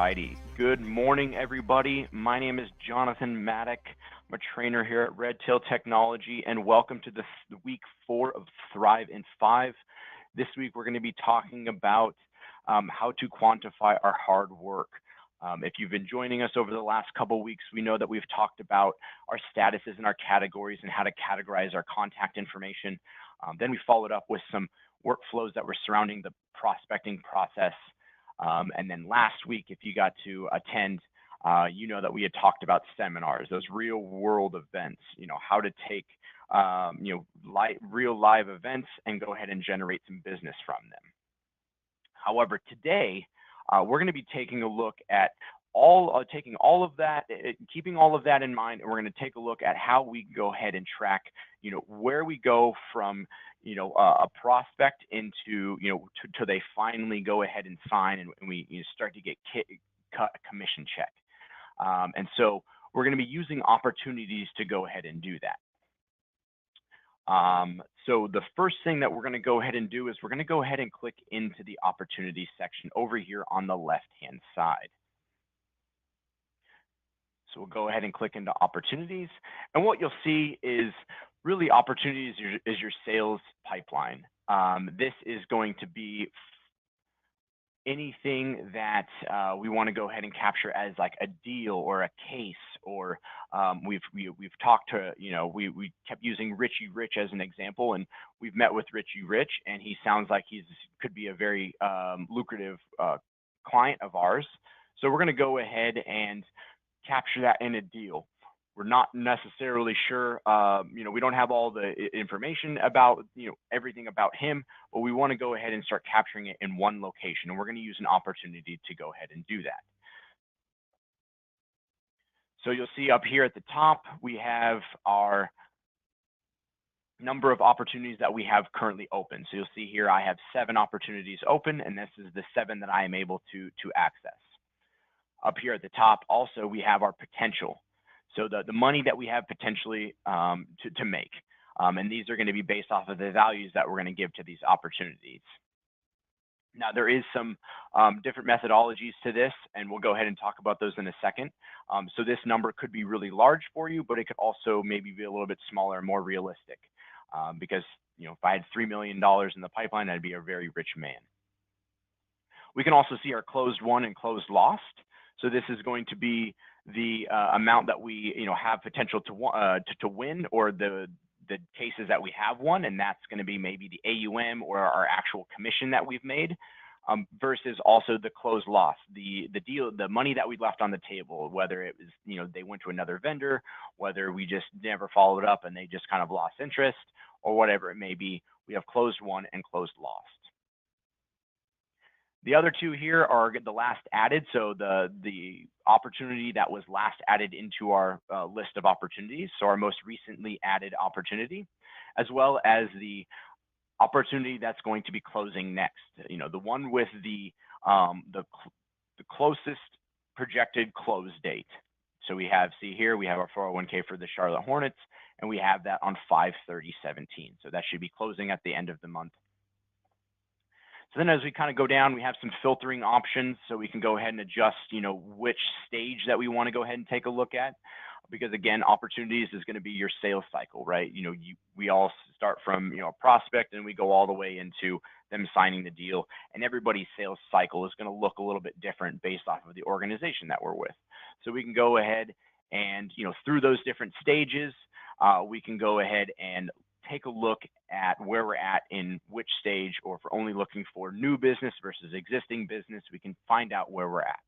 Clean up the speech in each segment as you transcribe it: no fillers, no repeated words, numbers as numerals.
righty. Good morning, everybody. My name is Jonathan Maddock. I'm a trainer here at Redtail Technology, and welcome to the week 4 of Thrive in 5. This week, we're going to be talking about how to quantify our hard work. If you've been joining us over the last couple of weeks, we know that we've talked about our statuses and our categories and how to categorize our contact information. Then we followed up with some workflows that were surrounding the prospecting process. And then last week, if you got to attend, you know that we had talked about seminars, those real world events, how to take, real live events and go ahead and generate some business from them. However, today, we're going to be taking a look at keeping all of that in mind, and we're going to take a look at how we go ahead and track, where we go from, a prospect into, till they finally go ahead and sign and we start to get cut a commission check. And so we're going to be using opportunities to go ahead and do that. So the first thing that we're going to go ahead and do is we're going to go ahead and click into the opportunities section over here on the left-hand side. So we'll go ahead and click into opportunities. And what you'll see is really opportunities is your sales pipeline. This is going to be anything that we want to go ahead and capture as like a deal or a case, or we've talked to, we kept using Richie Rich as an example, and we've met with Richie Rich, and he sounds like could be a very lucrative client of ours. So we're going to go ahead and capture that in a deal. We're not necessarily sure, we don't have all the information about, everything about him, but we want to go ahead and start capturing it in one location. And we're going to use an opportunity to go ahead and do that. So you'll see up here at the top, we have our number of opportunities that we have currently open. So you'll see here, I have 7 opportunities open, and this is the 7 that I am able to access. Up here at the top, also, we have our potential. So the money that we have potentially to make. And these are going to be based off of the values that we're going to give to these opportunities. Now, there is some different methodologies to this, and we'll go ahead and talk about those in a second. So this number could be really large for you, but it could also maybe be a little bit smaller and more realistic. Because, if I had $3 million in the pipeline, I'd be a very rich man. We can also see our closed won and closed lost. So this is going to be the amount that we have potential to win, or the cases that we have won, and that's going to be maybe the AUM or our actual commission that we've made, versus also the closed loss, the money that we left on the table, whether it was they went to another vendor, whether we just never followed up and they just kind of lost interest, or whatever it may be. We have closed won and closed lost. The other 2 here are the last added, so the opportunity that was last added into our list of opportunities, so our most recently added opportunity, as well as the opportunity that's going to be closing next. The one with the closest projected close date. So we have, see here, we have our 401k for the Charlotte Hornets, and we have that on 5/30/17. So that should be closing at the end of the month. So then as we kind of go down, we have some filtering options, so we can go ahead and adjust, which stage that we want to go ahead and take a look at. Because again, opportunities is going to be your sales cycle, right? We all start from, a prospect, and we go all the way into them signing the deal. And everybody's sales cycle is going to look a little bit different based off of the organization that we're with. So we can go ahead and, through those different stages, we can go ahead and take a look at where we're at in which stage, or if we're only looking for new business versus existing business, we can find out where we're at.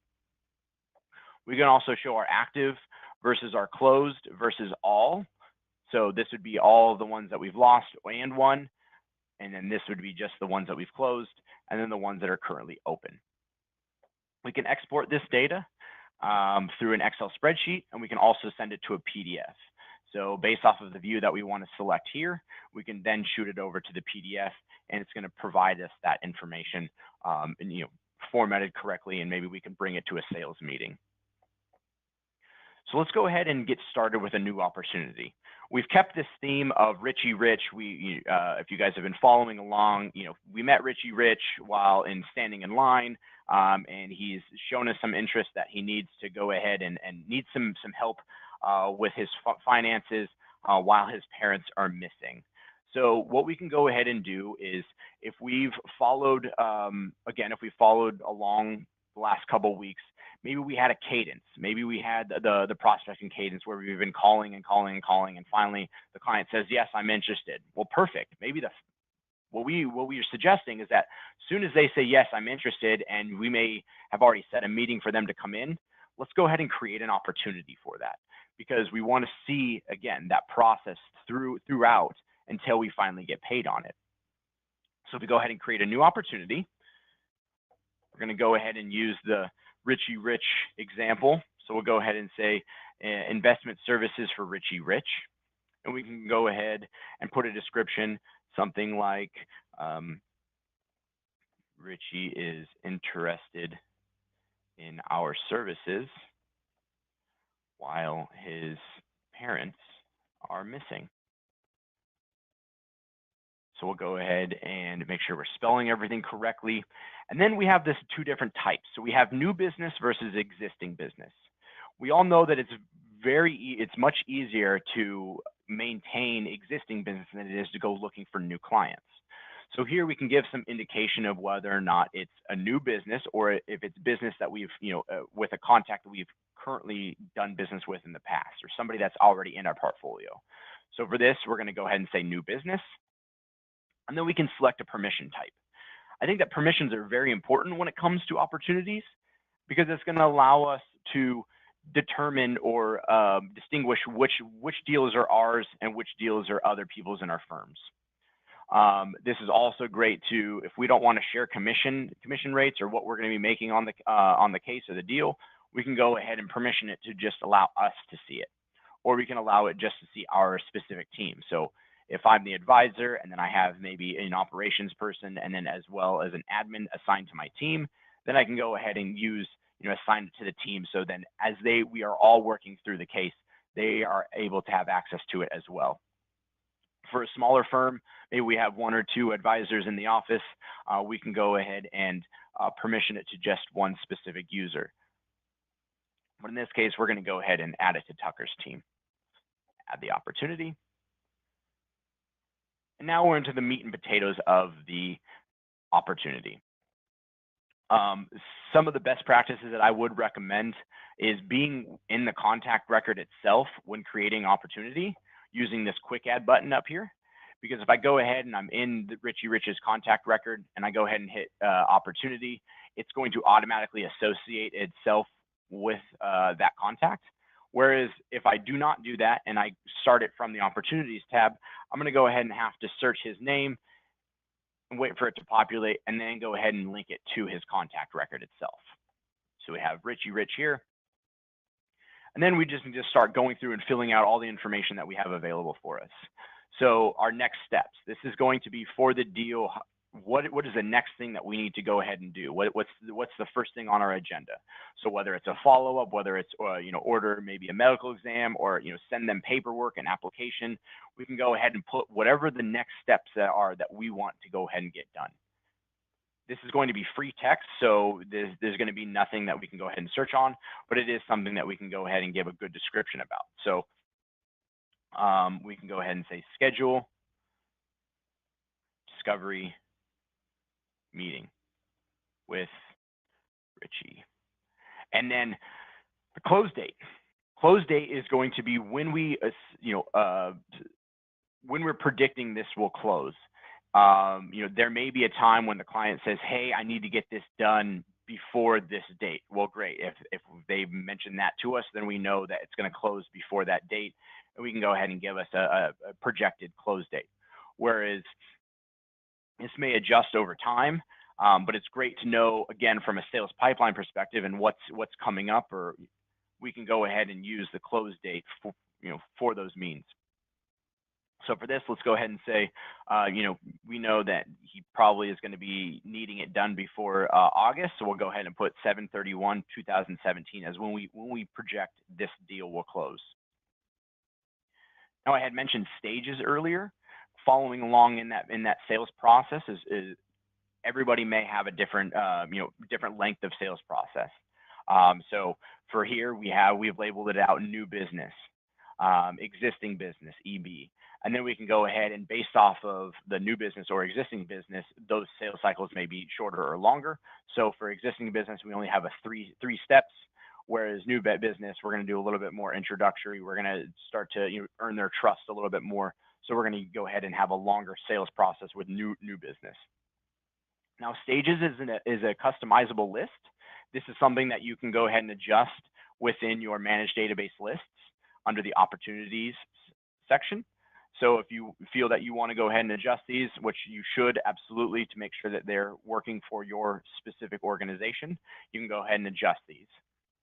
We can also show our active versus our closed versus all. So this would be all of the ones that we've lost and won, and then this would be just the ones that we've closed, and then the ones that are currently open. We can export this data through an Excel spreadsheet, and we can also send it to a PDF. So based off of the view that we want to select here, we can then shoot it over to the PDF, and it's going to provide us that information, and, formatted correctly, and maybe we can bring it to a sales meeting. So let's go ahead and get started with a new opportunity. We've kept this theme of Richie Rich. If you guys have been following along, we met Richie Rich while standing in line and he's shown us some interest that he needs to go ahead and needs some help with his finances while his parents are missing. So what we can go ahead and do is, if we've followed, again, if we followed along the last couple of weeks, maybe we had a cadence. Maybe we had the prospecting cadence where we've been calling and calling and calling, and finally the client says, yes, I'm interested. Well, perfect. Maybe what we are suggesting is that as soon as they say, yes, I'm interested, and we may have already set a meeting for them to come in, let's go ahead and create an opportunity for that, because we want to see, again, that process throughout until we finally get paid on it. So if we go ahead and create a new opportunity, we're going to go ahead and use the Richie Rich example. So we'll go ahead and say investment services for Richie Rich. And we can go ahead and put a description, something like Richie is interested in our services while his parents are missing. So we'll go ahead and make sure we're spelling everything correctly. And then we have this two different types. So we have new business versus existing business. We all know that it's much easier to maintain existing business than it is to go looking for new clients. So here we can give some indication of whether or not it's a new business, or if it's business that we've, with a contact that we've currently done business with in the past, or somebody that's already in our portfolio. So for this, we're going to go ahead and say new business. And then we can select a permission type. I think that permissions are very important when it comes to opportunities, because it's going to allow us to determine or distinguish which deals are ours and which deals are other people's in our firms. This is also great to, if we don't want to share commission rates or what we're going to be making on the case or the deal, we can go ahead and permission it to just allow us to see it, or we can allow it just to see our specific team. So if I'm the advisor and then I have maybe an operations person and then as well as an admin assigned to my team, then I can go ahead and use, assign it to the team. So then as we are all working through the case, they are able to have access to it as well. For a smaller firm, maybe we have one or two advisors in the office, we can go ahead and permission it to just one specific user. But in this case, we're going to go ahead and add it to Tucker's team. Add the opportunity. And now we're into the meat and potatoes of the opportunity. Some of the best practices that I would recommend is being in the contact record itself when creating opportunity, using this quick add button up here. Because if I go ahead and I'm in the Richie Rich's contact record and I go ahead and hit opportunity, it's going to automatically associate itself with that contact. Whereas if I do not do that and I start it from the opportunities tab, I'm going to go ahead and have to search his name and wait for it to populate, and then go ahead and link it to his contact record itself. So we have Richie Rich here. And then we just need to start going through and filling out all the information that we have available for us. So our next steps, this is going to be for the deal. What is the next thing that we need to go ahead and do? What's the first thing on our agenda? So whether it's a follow-up, whether it's order maybe a medical exam, or send them paperwork and application, we can go ahead and put whatever the next steps are that we want to go ahead and get done. This is going to be free text, so there's going to be nothing that we can go ahead and search on, but it is something that we can go ahead and give a good description about. So we can go ahead and say schedule, discovery, meeting with Richie. And then the close date. Close date is going to be when when we're predicting this will close. There may be a time when the client says, hey, I need to get this done before this date. Well, great. If they mention that to us, then we know that it's going to close before that date, and we can go ahead and give us a projected close date. Whereas this may adjust over time, but it's great to know, again, from a sales pipeline perspective and what's coming up, or we can go ahead and use the close date for those means. So for this, let's go ahead and say, we know that he probably is going to be needing it done before August, so we'll go ahead and put 7/31/2017 as when we project this deal will close. Now, I had mentioned stages earlier. Following along in that sales process is everybody may have a different, different length of sales process. So for here, we've labeled it out new business, existing business, EB. And then we can go ahead and based off of the new business or existing business, those sales cycles may be shorter or longer. So for existing business, we only have a three steps, whereas new business, we're going to do a little bit more introductory. We're going to start to earn their trust a little bit more. So we're going to go ahead and have a longer sales process with new business. Now, stages is a customizable list. This is something that you can go ahead and adjust within your managed database lists under the opportunities section. So if you feel that you want to go ahead and adjust these, which you should absolutely to make sure that they're working for your specific organization, you can go ahead and adjust these.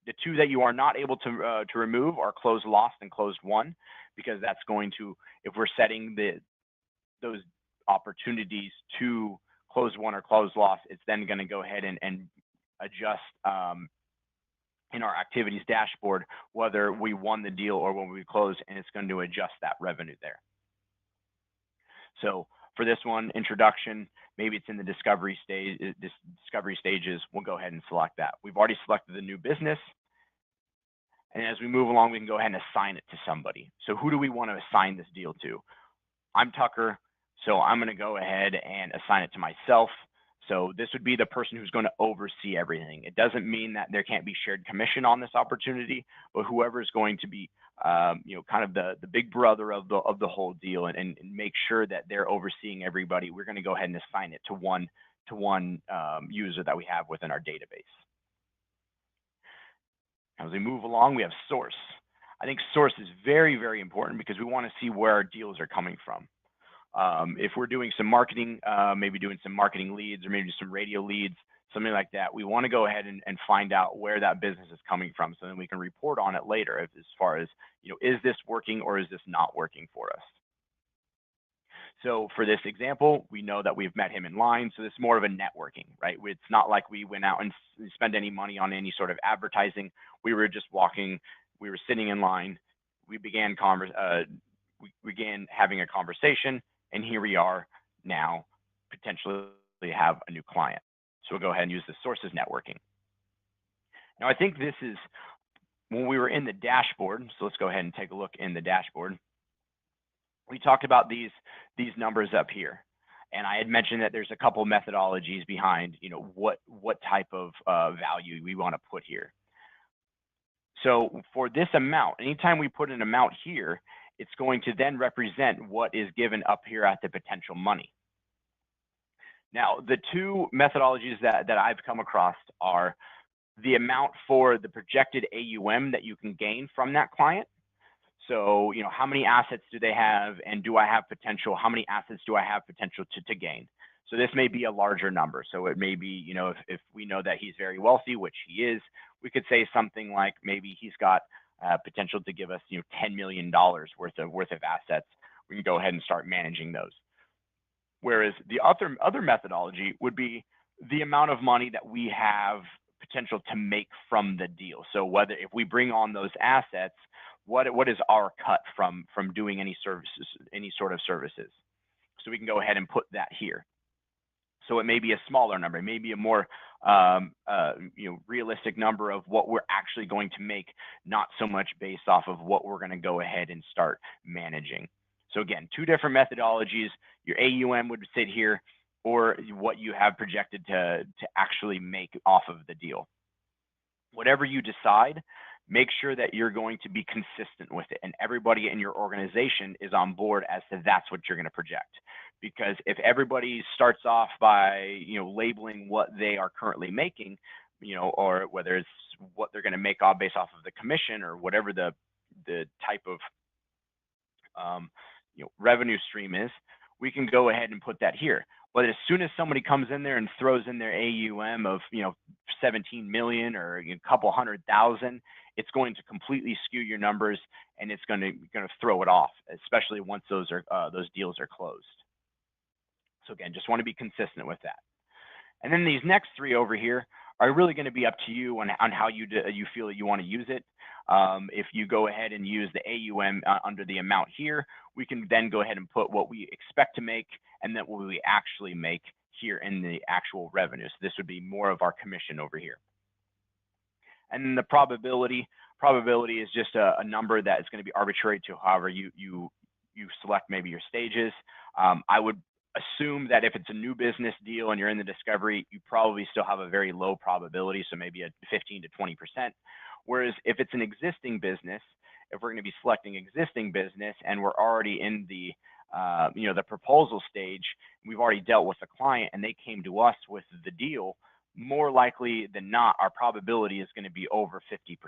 The two that you are not able to remove are closed lost and closed won, because that's going to, if we're setting those opportunities to closed won or closed lost, it's then going to go ahead and adjust in our activities dashboard whether we won the deal or when we closed, and it's going to adjust that revenue there. So for this one, introduction, maybe it's in the discovery stages, we'll go ahead and select that. We've already selected the new business. And as we move along, we can go ahead and assign it to somebody. So who do we want to assign this deal to? I'm Tucker, so I'm going to go ahead and assign it to myself. So this would be the person who's going to oversee everything. It doesn't mean that there can't be shared commission on this opportunity, but whoever is going to be, kind of the big brother of the whole deal and make sure that they're overseeing everybody, we're going to go ahead and assign it to one user that we have within our database. As we move along, we have source. I think source is very, very important because we want to see where our deals are coming from. If we're doing some marketing, maybe doing some marketing leads or maybe some radio leads, something like that, we want to go ahead and find out where that business is coming from so then we can report on it later as far as, is this working or is this not working for us? So for this example, we know that we've met him in line. So this is more of a networking, right? It's not like we went out and spent any money on any sort of advertising. We were just walking, we were sitting in line. We began having a conversation, and here we are now potentially have a new client. So we'll go ahead and use the sources networking. Now I think this is when we were in the dashboard. So let's go ahead and take a look in the dashboard. We talked about these numbers up here, and I had mentioned that there's a couple methodologies behind, what type of value we want to put here. So for this amount, anytime we put an amount here, it's going to then represent what is given up here at the potential money. Now, the two methodologies that I've come across are the amount for the projected AUM that you can gain from that client. So, how many assets do they have, and do I have potential? How many assets do I have potential to gain? So this may be a larger number. So it may be, if we know that he's very wealthy, which he is, we could say something like maybe he's got potential to give us, $10 million worth of assets. We can go ahead and start managing those. Whereas the other methodology would be the amount of money that we have potential to make from the deal. So if we bring on those assets, what is our cut from doing any services, any sort of services? So we can go ahead and put that here. So it may be a smaller number, it may be a more realistic number of what we're actually going to make, not so much based off of what we're going to go ahead and start managing. So again, two different methodologies. Your AUM would sit here, or what you have projected to actually make off of the deal. Whatever you decide, make sure that you're going to be consistent with it, and everybody in your organization is on board as to that's what you're going to project. Because if everybody starts off by labeling what they are currently making, or whether it's what they're going to make off based off of the commission or whatever the type of revenue stream is, we can go ahead and put that here. But as soon as somebody comes in there and throws in their AUM of 17 million or a couple 100,000, it's going to completely skew your numbers, and it's going to throw it off, especially once those deals are closed. So again, just want to be consistent with that. And then these next three over here are really going to be up to you on how you feel that you want to use it. If you go ahead and use the AUM under the amount here, we can then go ahead and put what we expect to make and then what we actually make here in the actual revenue. So this would be more of our commission over here. And then the probability is just a number that is going to be arbitrary to however you select maybe your stages. I would assume that if it's a new business deal and you're in the discovery, you probably still have a very low probability, so maybe a 15 to 20%. Whereas if it's an existing business, if we're going to be selecting existing business and we're already in the the proposal stage, we've already dealt with the client and they came to us with the deal, more likely than not, our probability is going to be over 50%.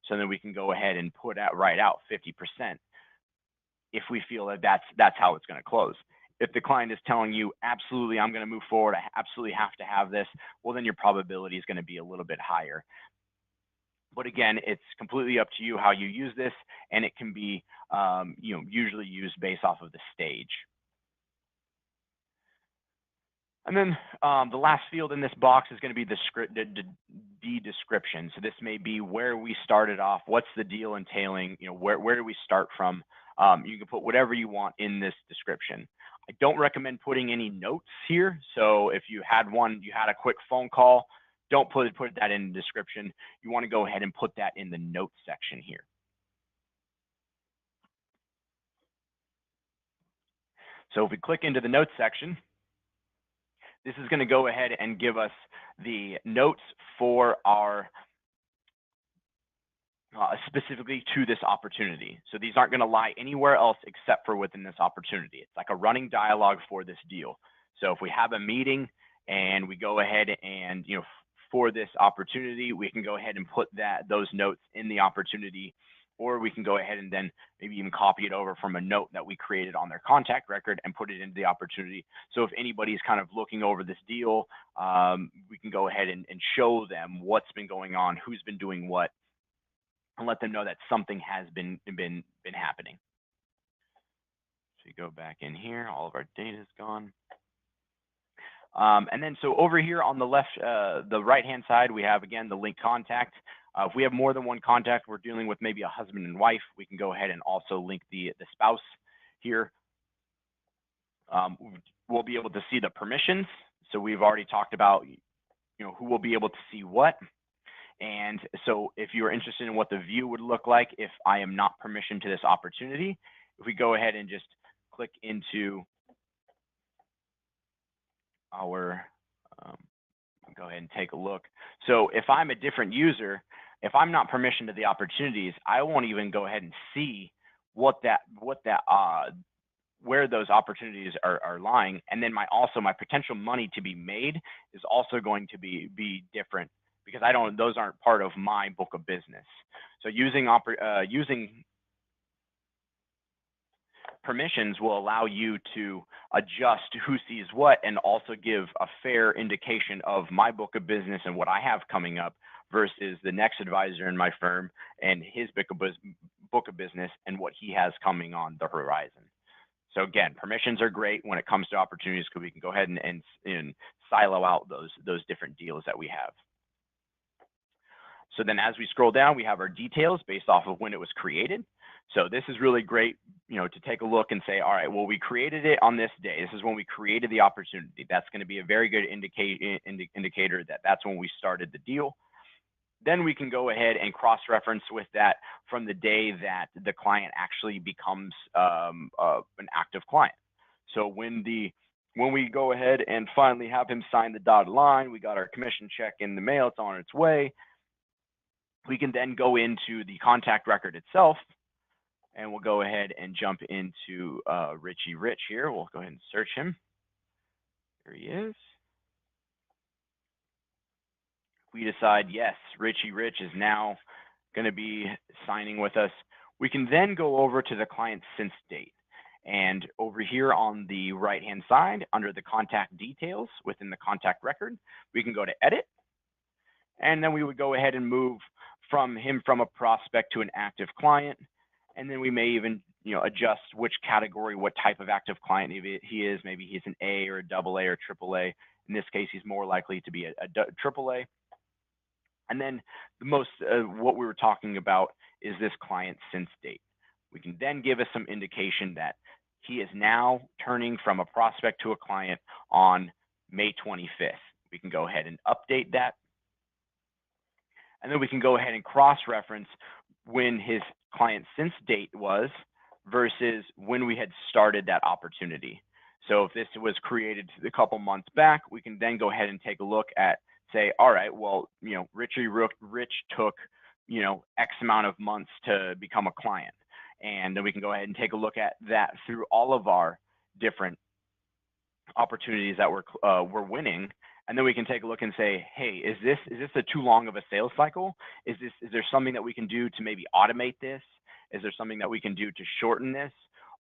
So then we can go ahead and write out 50% if we feel that that's how it's going to close. If the client is telling you, absolutely, I'm going to move forward, I absolutely have to have this, well, then your probability is going to be a little bit higher. But again, it's completely up to you how you use this, and it can be usually used based off of the stage. And then the last field in this box is going to be the description. So this may be where we started off, what's the deal entailing, where do we start from. You can put whatever you want in this description. I don't recommend putting any notes here. So if you had a quick phone call, don't put that in the description. You want to go ahead and put that in the notes section here. So if we click into the notes section, this is going to go ahead and give us the notes for our specifically to this opportunity. So these aren't going to lie anywhere else except for within this opportunity. It's like a running dialogue for this deal. So if we have a meeting and we go ahead and for this opportunity, we can go ahead and put those notes in the opportunity, or we can go ahead and then maybe even copy it over from a note that we created on their contact record and put it into the opportunity. So if anybody's kind of looking over this deal, we can go ahead and show them what's been going on, who's been doing what, and let them know that something has been happening. So you go back in here, all of our data is gone. And then so over here on the left, the right-hand side, we have, again, the link contact. If we have more than one contact, we're dealing with maybe a husband and wife, we can go ahead and also link the spouse here. We'll be able to see the permissions. So we've already talked about, who will be able to see what. And so if you're interested in what the view would look like if I am not permissioned to this opportunity, if we go ahead and just click into our, go ahead and take a look. So if I'm a different user, if I'm not permissioned to the opportunities, I won't even go ahead and see where those opportunities are lying. And then my potential money to be made is also going to be different, because those aren't part of my book of business. So using permissions will allow you to adjust who sees what and also give a fair indication of my book of business and what I have coming up versus the next advisor in my firm and his book of business and what he has coming on the horizon. So again, permissions are great when it comes to opportunities, because we can go ahead and silo out those different deals that we have. So then as we scroll down, we have our details based off of when it was created. So this is really great, to take a look and say, all right, well, we created it on this day. This is when we created the opportunity. That's going to be a very good indicator that that's when we started the deal. Then we can go ahead and cross-reference with that from the day that the client actually becomes an active client. So when we go ahead and finally have him sign the dotted line, we got our commission check in the mail, it's on its way. We can then go into the contact record itself, and we'll go ahead and jump into Richie Rich here. We'll go ahead and search him. There he is. We decide, yes, Richie Rich is now going to be signing with us. We can then go over to the client since date. And over here on the right-hand side, under the contact details within the contact record, we can go to edit. And then we would go ahead and move from a prospect to an active client. And then we may even adjust which category, what type of active client he is. Maybe he's an A or a AA or AAA. In this case, he's more likely to be a AAA. And then what we were talking about is this client since date. We can then give us some indication that he is now turning from a prospect to a client on May 25th. We can go ahead and update that. And then we can go ahead and cross-reference when his client since date was versus when we had started that opportunity. So if this was created a couple months back, we can then go ahead and take a look at, say, all right, well, Rich took, X amount of months to become a client. And then we can go ahead and take a look at that through all of our different opportunities that we're winning. And then we can take a look and say, hey, is this a too long of a sales cycle? Is there something that we can do to maybe automate this? Is there something that we can do to shorten this?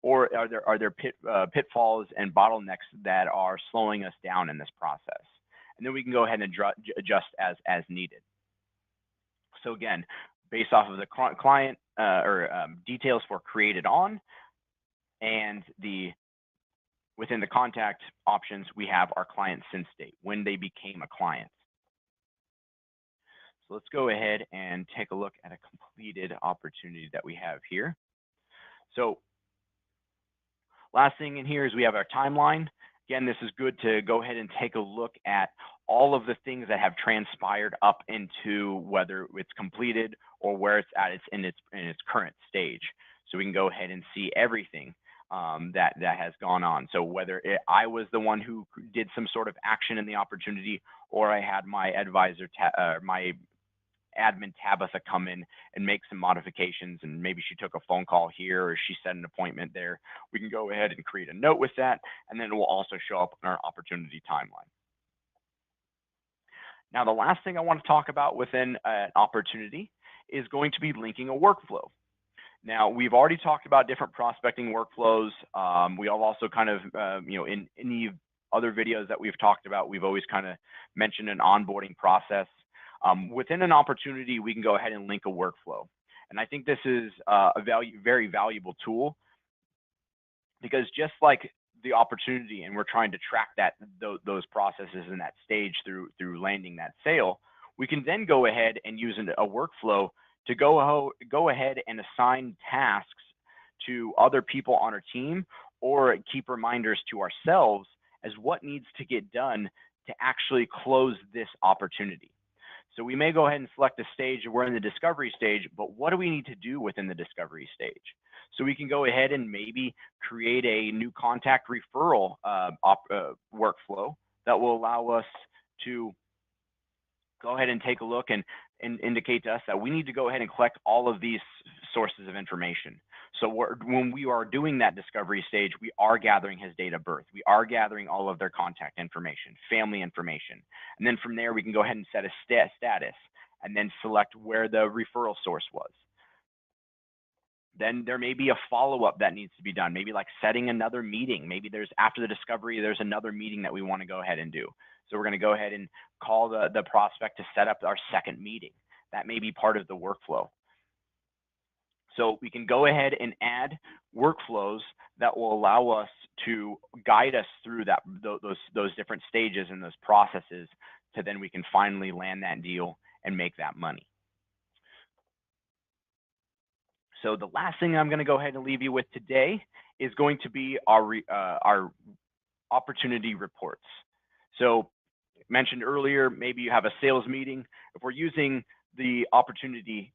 Or are there pitfalls and bottlenecks that are slowing us down in this process? And then we can go ahead and adjust as needed. So again, based off of the client details for created on, and within the contact options, we have our client since date, when they became a client. So let's go ahead and take a look at a completed opportunity that we have here. So last thing in here is we have our timeline. Again, this is good to go ahead and take a look at all of the things that have transpired up into whether it's completed or where it's at in its current stage. So we can go ahead and see everything that has gone on. So whether I was the one who did some sort of action in the opportunity, or I had my advisor, my admin Tabitha, come in and make some modifications, and maybe she took a phone call here or she set an appointment there, we can go ahead and create a note with that, and then it will also show up in our opportunity timeline. Now, the last thing I want to talk about within an opportunity is going to be linking a workflow. Now, we've already talked about different prospecting workflows. We have also kind of, in any other videos that we've talked about, we've always kind of mentioned an onboarding process. Within an opportunity, we can go ahead and link a workflow. And I think this is a very valuable tool, because just like the opportunity, and we're trying to track those processes in that stage through landing that sale, we can then go ahead and use a workflow to go ahead and assign tasks to other people on our team, or keep reminders to ourselves as what needs to get done to actually close this opportunity. So we may go ahead and select a stage, we're in the discovery stage, but what do we need to do within the discovery stage? So we can go ahead and maybe create a new contact referral workflow that will allow us to go ahead and take a look and indicate to us that we need to go ahead and collect all of these sources of information. So when we are doing that discovery stage, we are gathering his date of birth. We are gathering all of their contact information, family information. And then from there, we can go ahead and set a status and then select where the referral source was. Then there may be a follow-up that needs to be done, maybe like setting another meeting. Maybe after the discovery, there's another meeting that we want to go ahead and do. So we're going to go ahead and call the prospect to set up our second meeting. That may be part of the workflow. So we can go ahead and add workflows that will allow us to guide us through those different stages and those processes, to then we can finally land that deal and make that money. So the last thing I'm going to go ahead and leave you with today is going to be our opportunity reports. So mentioned earlier, maybe you have a sales meeting. If we're using the opportunity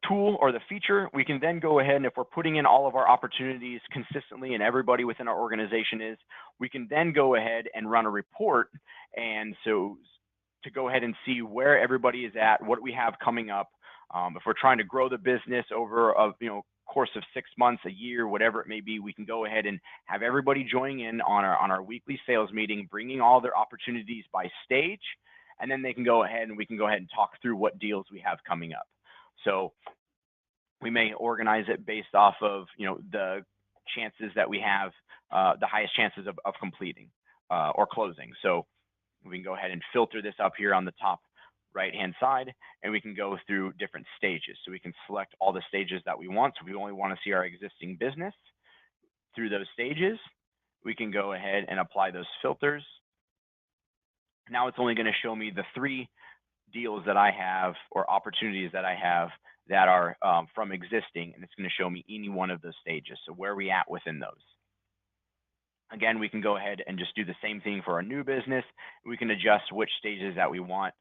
tool or the feature, we can then go ahead, and if we're putting in all of our opportunities consistently and everybody within our organization is, we can then go ahead and run a report. And so to go ahead and see where everybody is at, what we have coming up. If we're trying to grow the business over a course of 6 months, a year, whatever it may be, we can go ahead and have everybody join in on our weekly sales meeting, bringing all their opportunities by stage, and then they can go ahead and we can go ahead and talk through what deals we have coming up. So we may organize it based off of the chances that we have, the highest chances of completing or closing. So we can go ahead and filter this up here on the top right-hand side, and we can go through different stages. So we can select all the stages that we want. So we only want to see our existing business through those stages. We can go ahead and apply those filters. Now it's only going to show me the 3 deals that I have, or opportunities that I have, that are from existing, and it's going to show me any one of those stages. So where are we at within those? Again, we can go ahead and just do the same thing for our new business. We can adjust which stages that we want.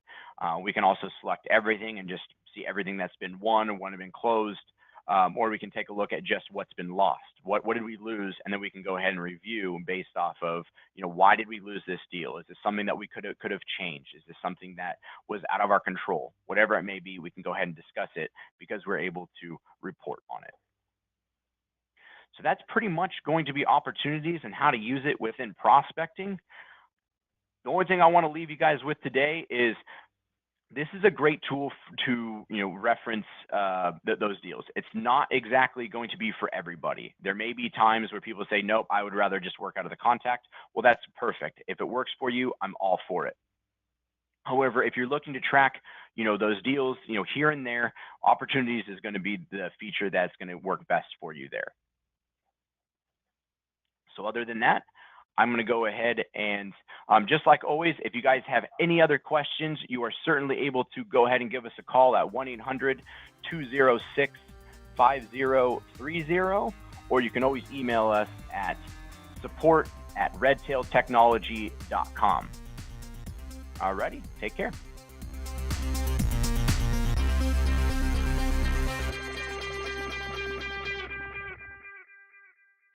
We can also select everything and just see everything that's been won or what have been closed. Or we can take a look at just what's been lost. What did we lose? And then we can go ahead and review based off of, why did we lose this deal? Is this something that we could have changed? Is this something that was out of our control? Whatever it may be, we can go ahead and discuss it because we're able to report on it. So that's pretty much going to be opportunities and how to use it within prospecting. The only thing I want to leave you guys with today is this is a great tool to reference those deals. It's not exactly going to be for everybody. There may be times where people say, nope, I would rather just work out of the contact. Well, that's perfect. If it works for you, I'm all for it. However, if you're looking to track, those deals, here and there, opportunities is going to be the feature that's going to work best for you there. So other than that, I'm going to go ahead and just like always, if you guys have any other questions, you are certainly able to go ahead and give us a call at 1-800-206-5030, or you can always email us at support@redtailtechnology.com. Alrighty, take care.